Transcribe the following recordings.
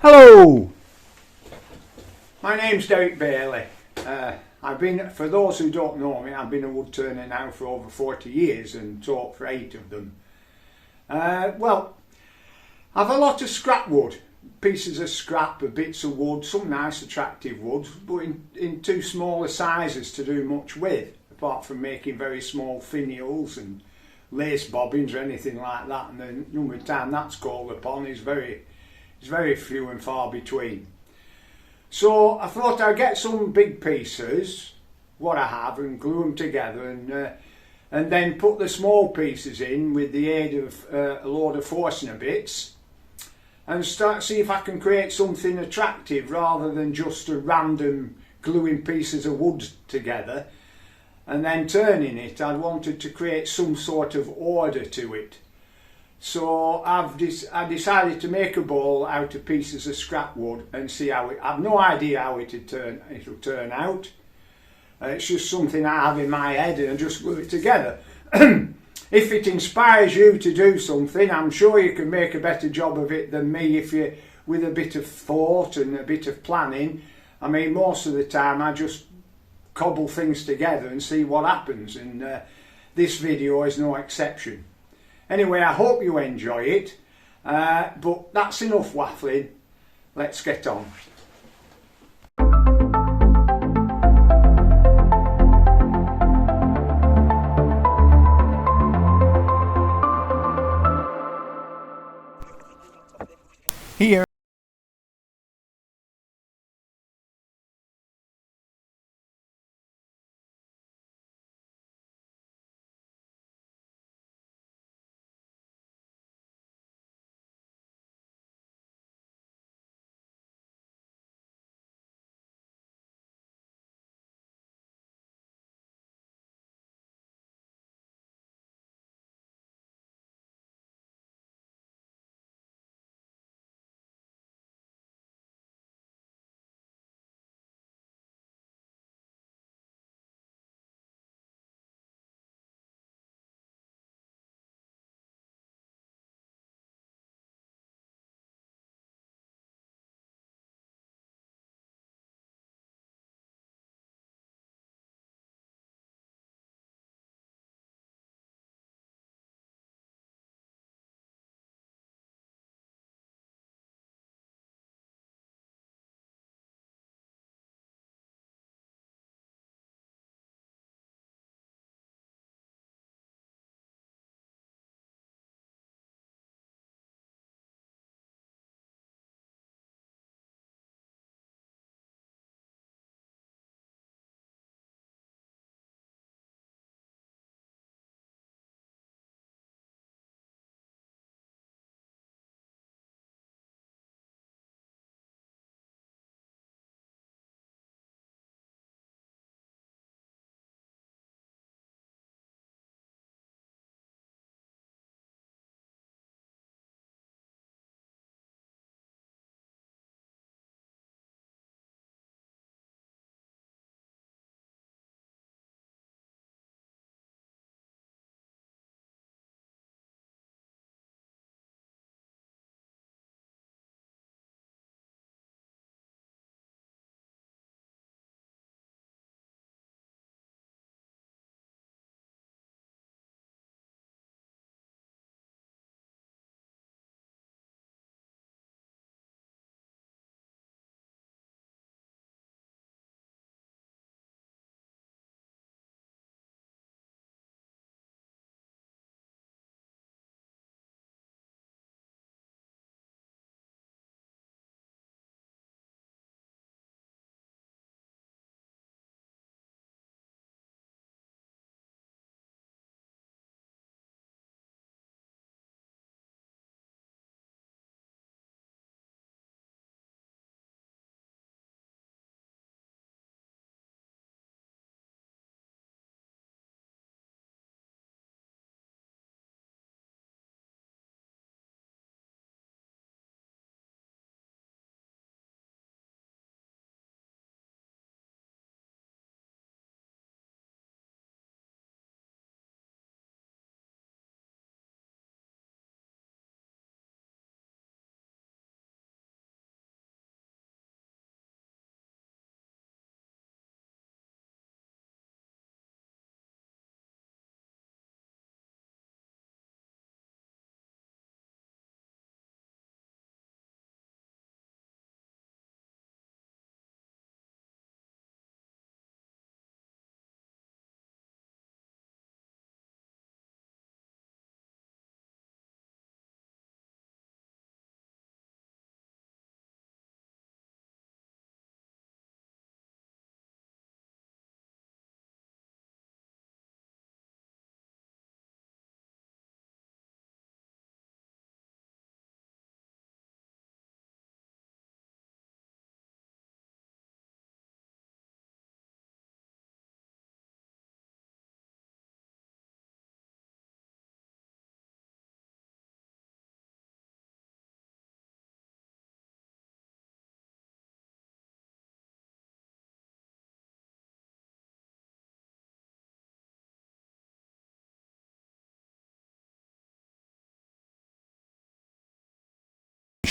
Hello, my name's Derek Bailey. For those who don't know me, I've been a wood turner now for over 40 years and taught for 8 of them. Well, I've a lot of scrap wood, pieces of scrap, bits of wood, some nice attractive woods, but in too smaller sizes to do much with, apart from making very small finials and lace bobbins or anything like that, and the number of time that's called upon is very few and far between. So I thought I'd get some big pieces, what I have, and glue them together and then put the small pieces in with the aid of a load of Forstner bits and see if I can create something attractive rather than just a random gluing pieces of wood together and then turning it. I wanted to create some sort of order to it. So I decided to make a ball out of pieces of scrap wood and see how it. I've no idea how it'll turn out. It's just something I have in my head and I just glue it together. If it inspires you to do something, I'm sure you can make a better job of it than me if you, with a bit of thought and a bit of planning. I mean, most of the time I just cobble things together and see what happens, and this video is no exception. Anyway, I hope you enjoy it, but that's enough waffling. Let's get on. Here.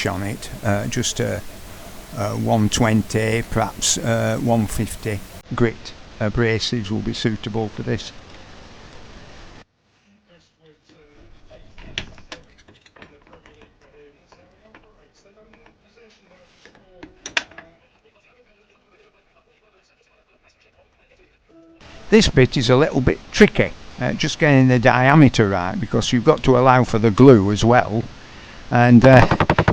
finish on it, just a 120, perhaps 150 grit abrasives will be suitable for this. This bit is a little bit tricky, just getting the diameter right, because you've got to allow for the glue as well. And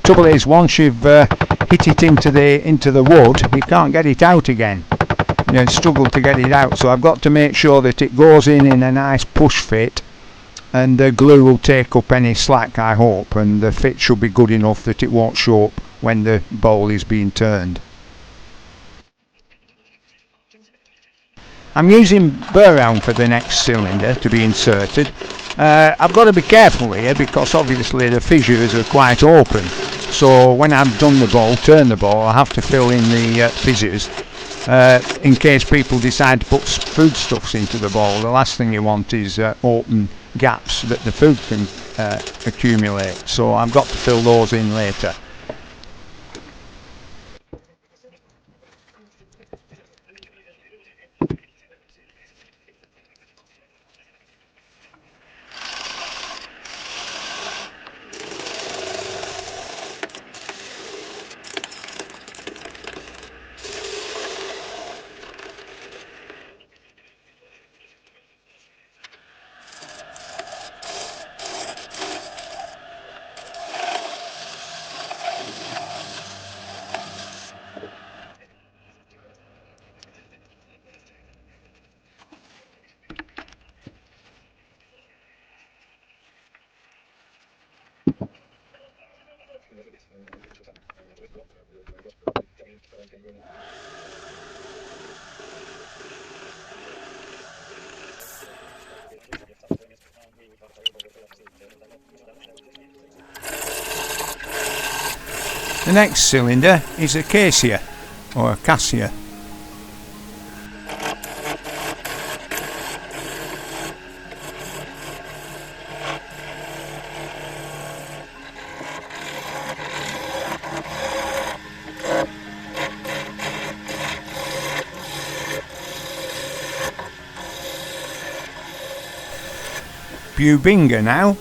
trouble is, once you've hit it into the wood, you can't get it out again. You struggle to get it out, so I've got to make sure that it goes in a nice push fit, and the glue will take up any slack, I hope, and the fit should be good enough that it won't show up when the bowl is being turned. I'm using burr round for the next cylinder to be inserted. I've got to be careful here because obviously the fissures are quite open, so when I've done the bowl, turn the bowl, I have to fill in the fissures in case people decide to put foodstuffs into the bowl. The last thing you want is open gaps that the food can accumulate, so I've got to fill those in later. The next cylinder is a Cassia, or a Cassia. Bubinga now.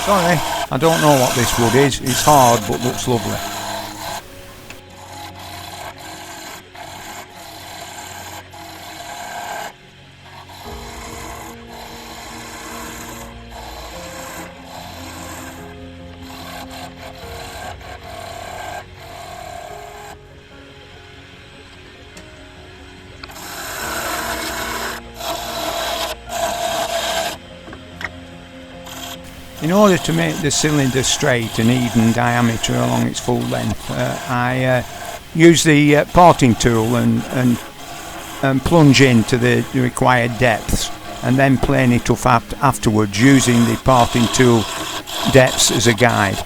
Sorry, I don't know what this wood is. It's hard but looks lovely. In order to make the cylinder straight and even diameter along its full length, I use the parting tool and plunge into the required depths, and then plane it up afterwards using the parting tool depths as a guide.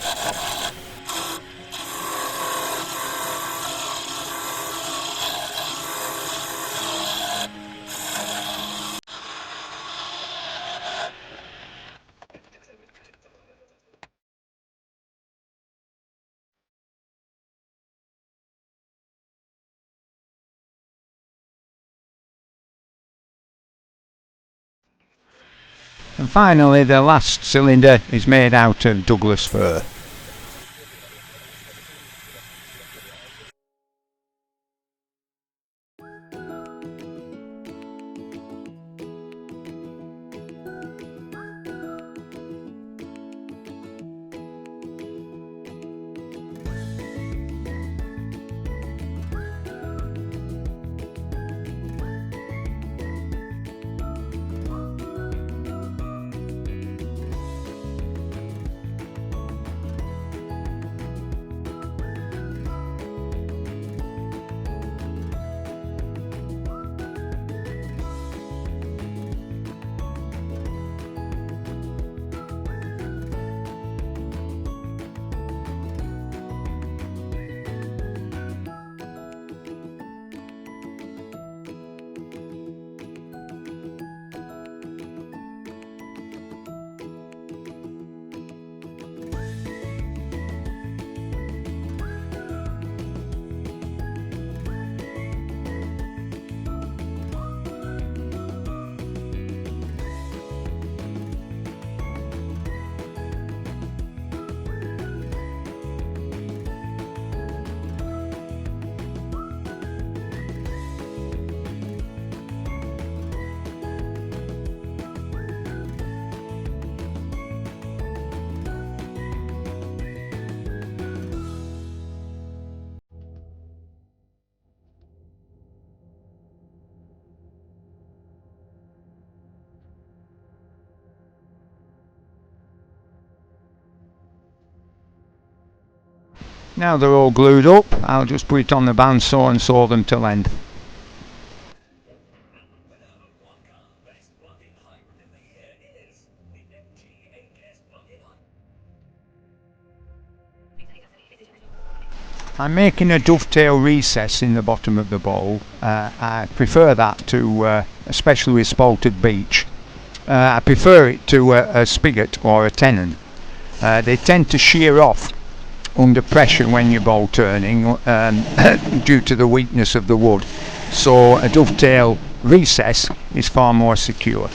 And finally, the last cylinder is made out of Douglas fir. Now they're all glued up, I'll just put it on the bandsaw and saw them to length. I'm making a dovetail recess in the bottom of the bowl. I prefer that to, especially with spalted beech, I prefer it to a spigot or a tenon. They tend to shear off under pressure when you're bowl turning due to the weakness of the wood. So a dovetail recess is far more secure.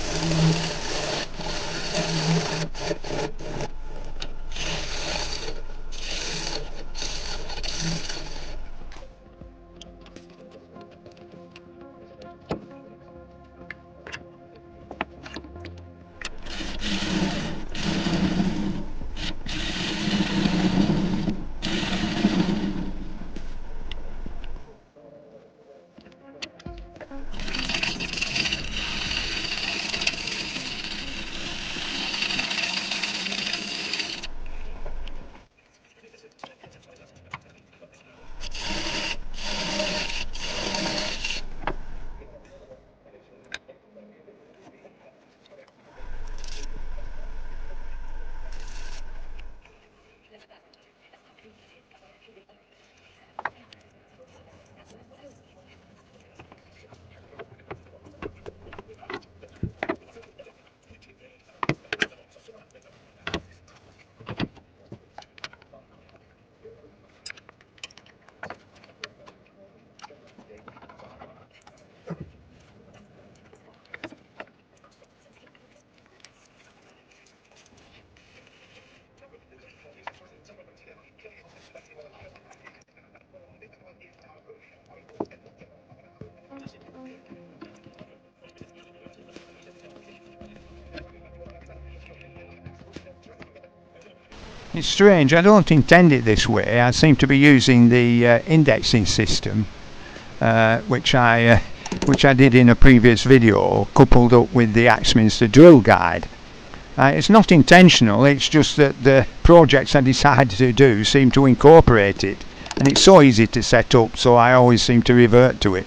It's strange, I don't intend it this way. I seem to be using the indexing system, which I did in a previous video, coupled up with the Axminster drill guide. It's not intentional, it's just that the projects I decided to do seem to incorporate it, and it's so easy to set up, so I always seem to revert to it.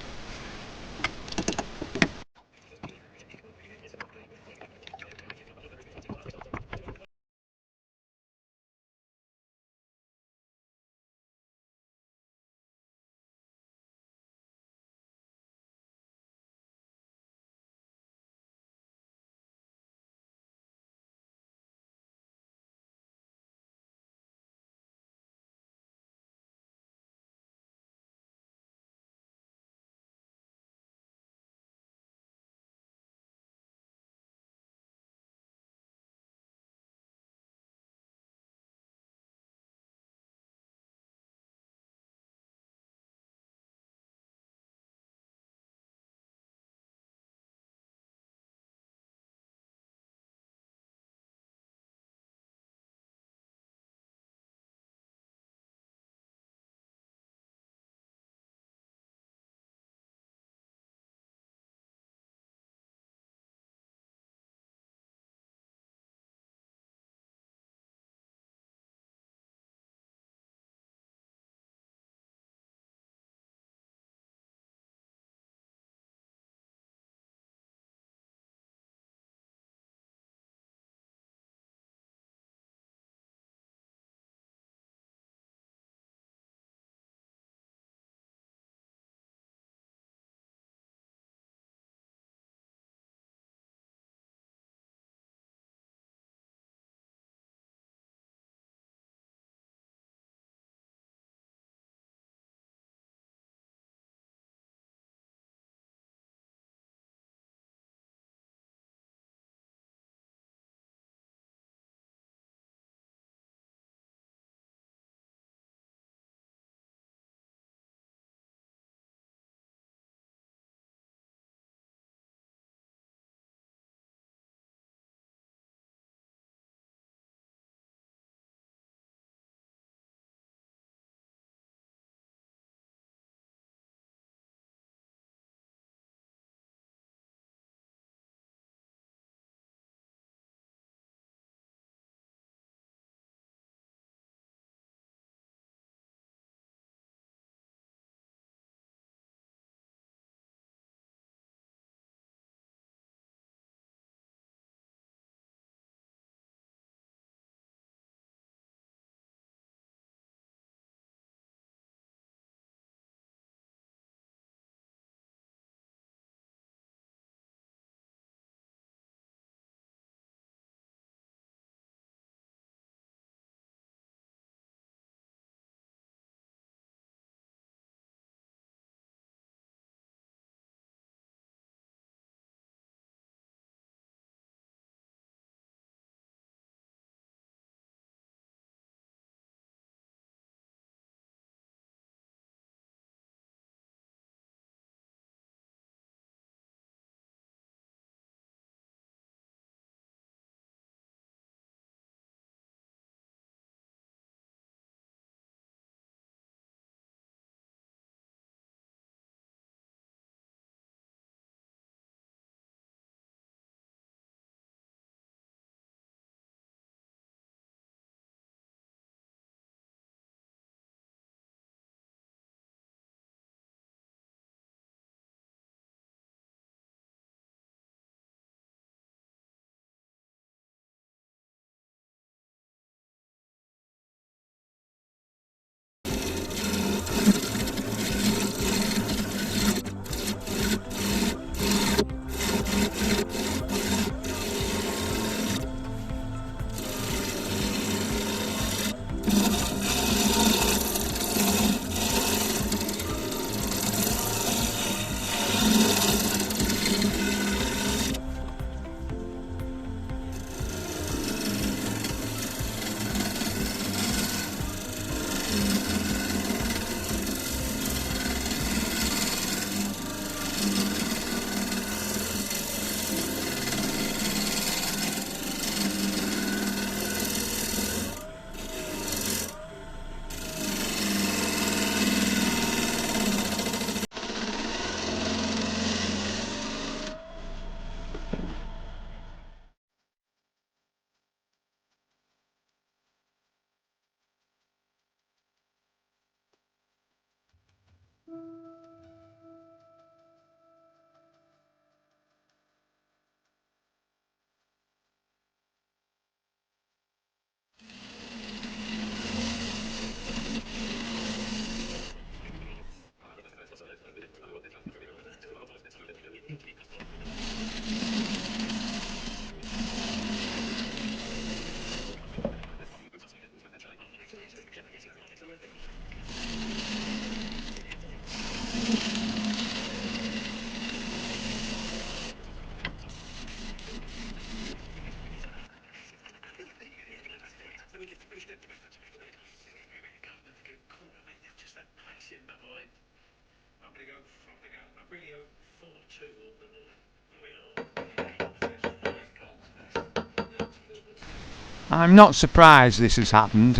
I'm not surprised this has happened.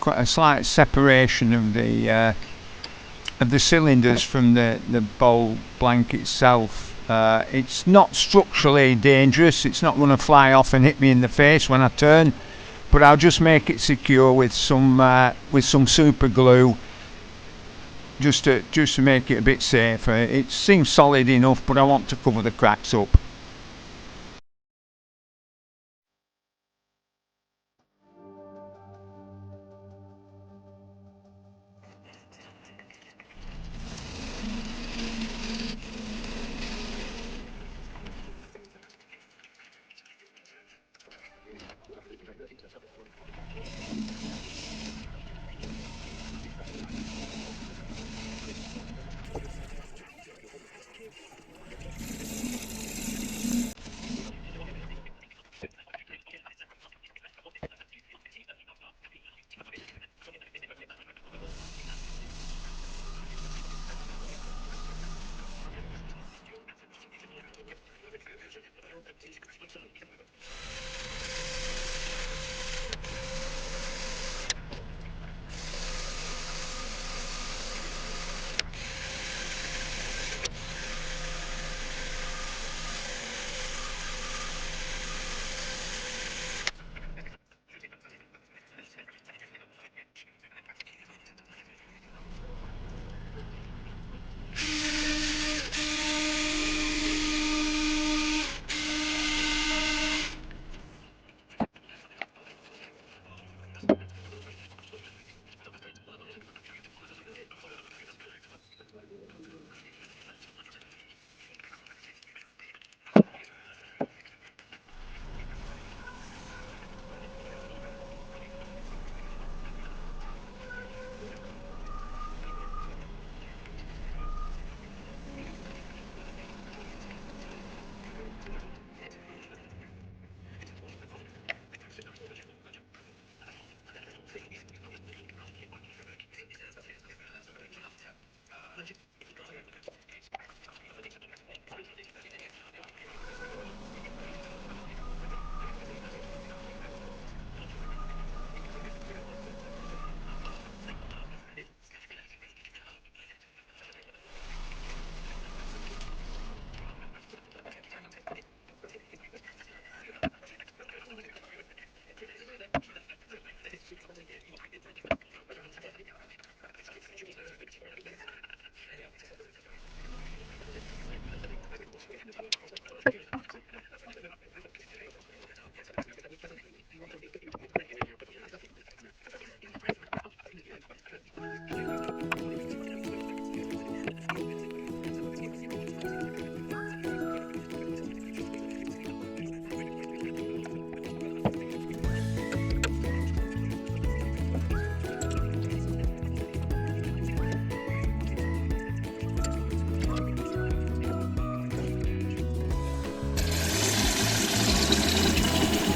Quite a slight separation of the cylinders from the bowl blank itself. It's not structurally dangerous. It's not going to fly off and hit me in the face when I turn. But I'll just make it secure with some super glue, just to make it a bit safer. It seems solid enough, but I want to cover the cracks up.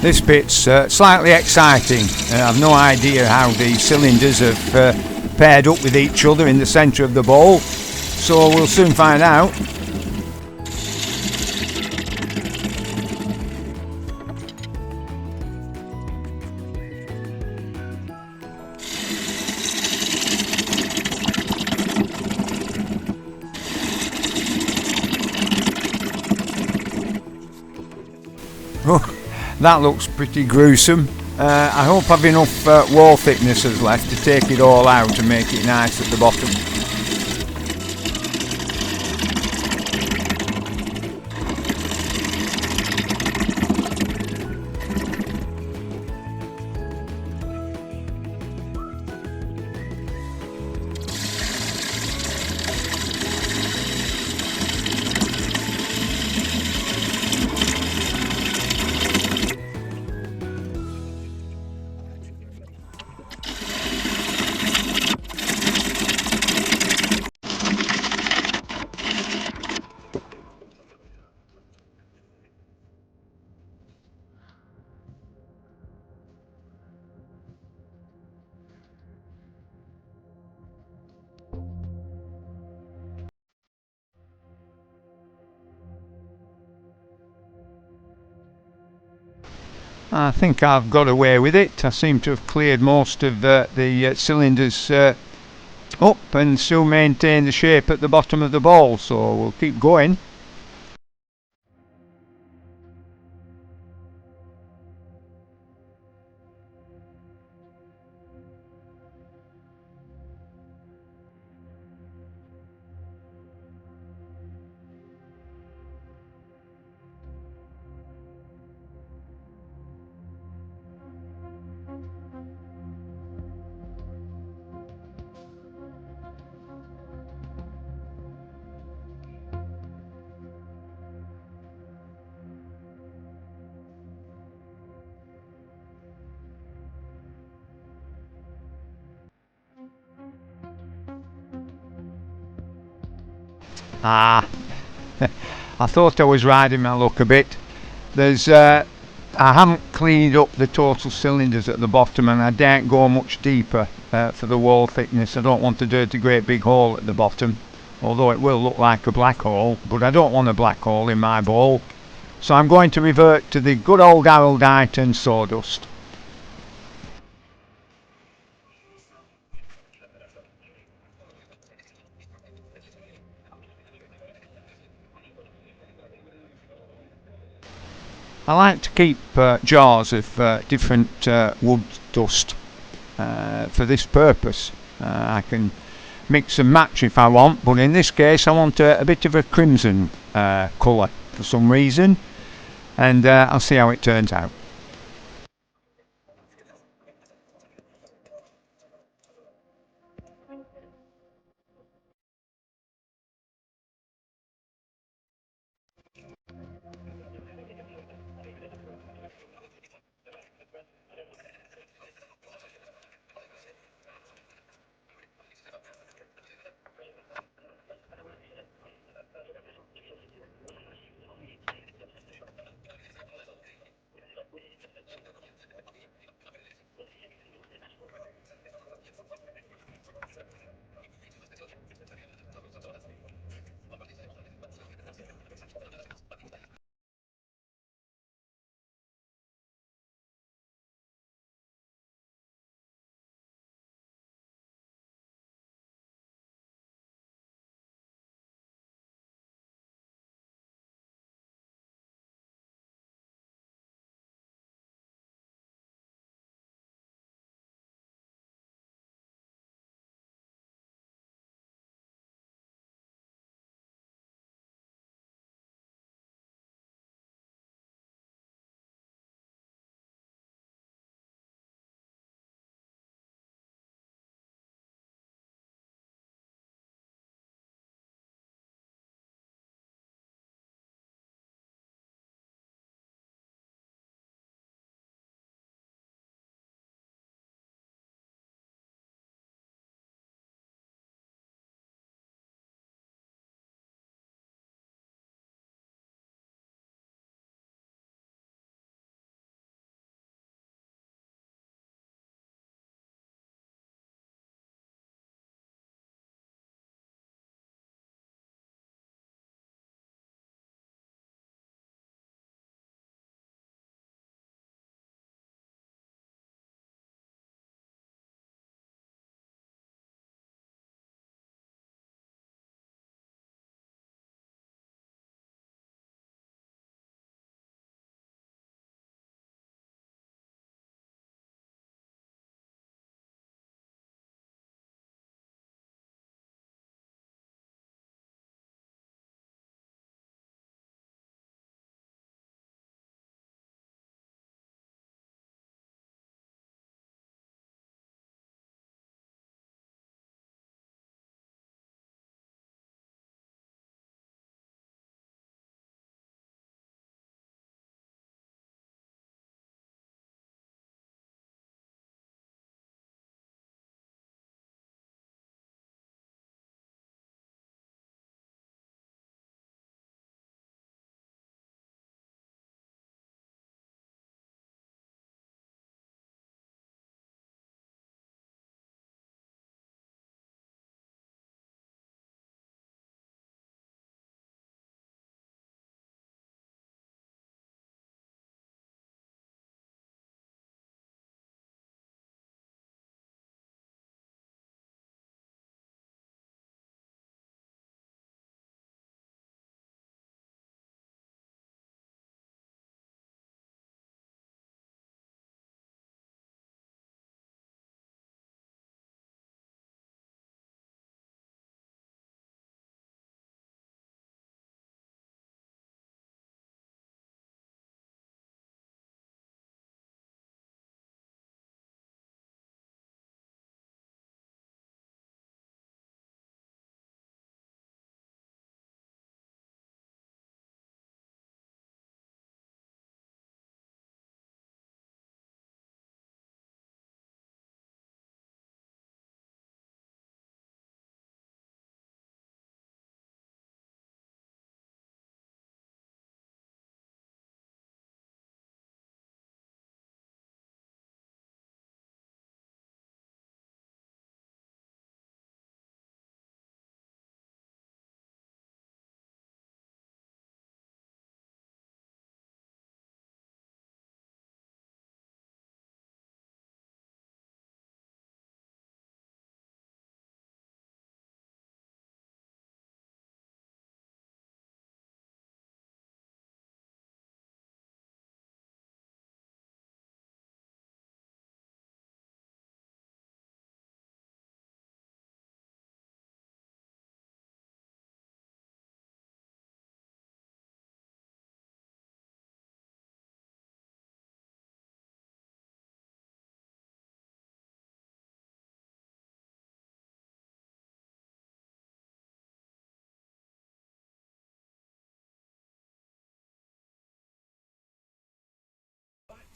This bit's slightly exciting. I've no idea how the cylinders have paired up with each other in the centre of the bowl, so we'll soon find out. Oh, that looks pretty gruesome. I hope I've enough wall thicknesses left to take it all out and make it nice at the bottom. I think I've got away with it. I seem to have cleared most of the cylinders up and still maintain the shape at the bottom of the ball, so we'll keep going. Ah, I thought I was riding my luck a bit. I haven't cleaned up the total cylinders at the bottom, and I daren't go much deeper for the wall thickness. I don't want to dirt a great big hole at the bottom, although it will look like a black hole, but I don't want a black hole in my bowl. So I'm going to revert to the good old araldite and sawdust. I like to keep jars of different wood dust for this purpose. I can mix and match if I want, but in this case I want a bit of a crimson colour for some reason, and I'll see how it turns out.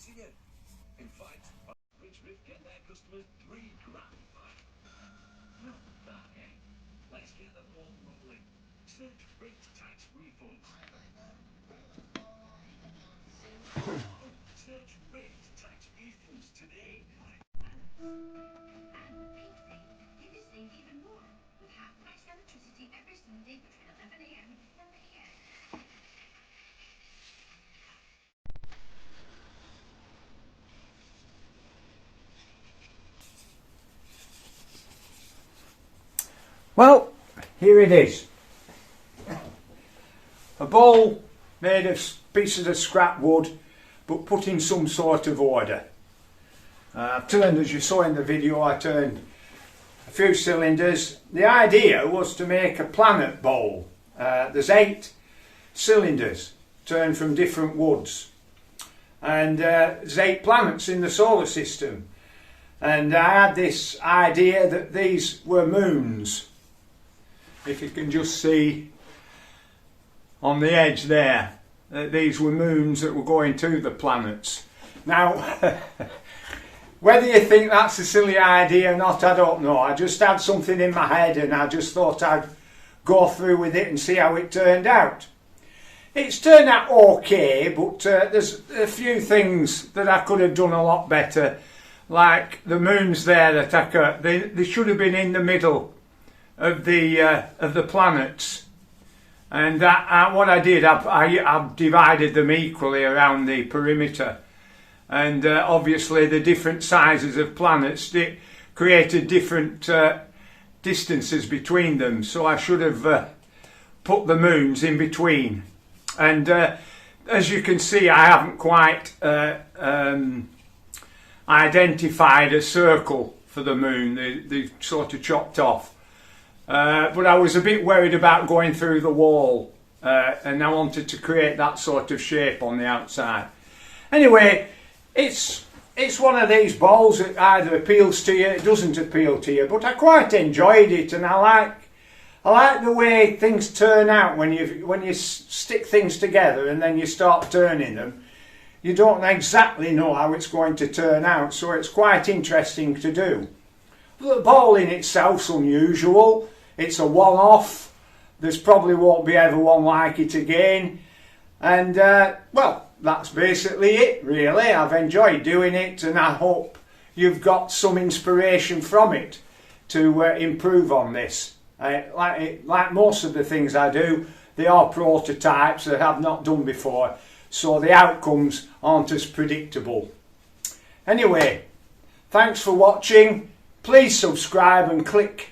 easier. In fact, Ridge get their customers £3 grand back. Not that, eh? Let's get the ball rolling. Search Ridge tax refunds. Search Ridge tax refunds today. You can save even more with half price electricity every Sunday between 11 a.m. and p.m. Well, here it is. A bowl made of pieces of scrap wood, but put in some sort of order. I've turned, as you saw in the video, I turned a few cylinders. The idea was to make a planet bowl. There's 8 cylinders turned from different woods, and there's 8 planets in the solar system. And I had this idea that these were moons. If you can just see on the edge there, these were moons that were going to the planets. Now, whether you think that's a silly idea or not, I don't know. I just had something in my head and I just thought I'd go through with it and see how it turned out. It's turned out okay, but there's a few things that I could have done a lot better. Like the moons there that they should have been in the middle of the planets, and what I did, I've divided them equally around the perimeter, and obviously the different sizes of planets created different distances between them, so I should have put the moons in between. And as you can see, I haven't quite identified a circle for the moon. They sort of chopped off. But I was a bit worried about going through the wall, and I wanted to create that sort of shape on the outside. Anyway, it's one of these balls that either appeals to you, it doesn't appeal to you, but I quite enjoyed it, and I like the way things turn out when you stick things together and then you start turning them. You don't exactly know how it's going to turn out, so it's quite interesting to do. The ball in itself's unusual. It's a one-off. There's probably won't be ever one like it again. And well, that's basically it really. I've enjoyed doing it, and I hope you've got some inspiration from it to improve on this. Like most of the things I do, they are prototypes that I've not done before, so the outcomes aren't as predictable. Anyway, thanks for watching. Please subscribe and click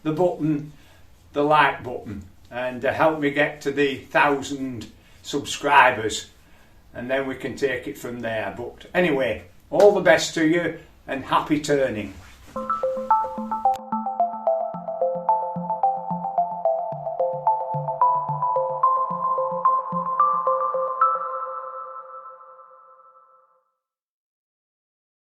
the button, the like button, and help me get to the 1,000 subscribers, and then we can take it from there. But anyway, all the best to you and happy turning.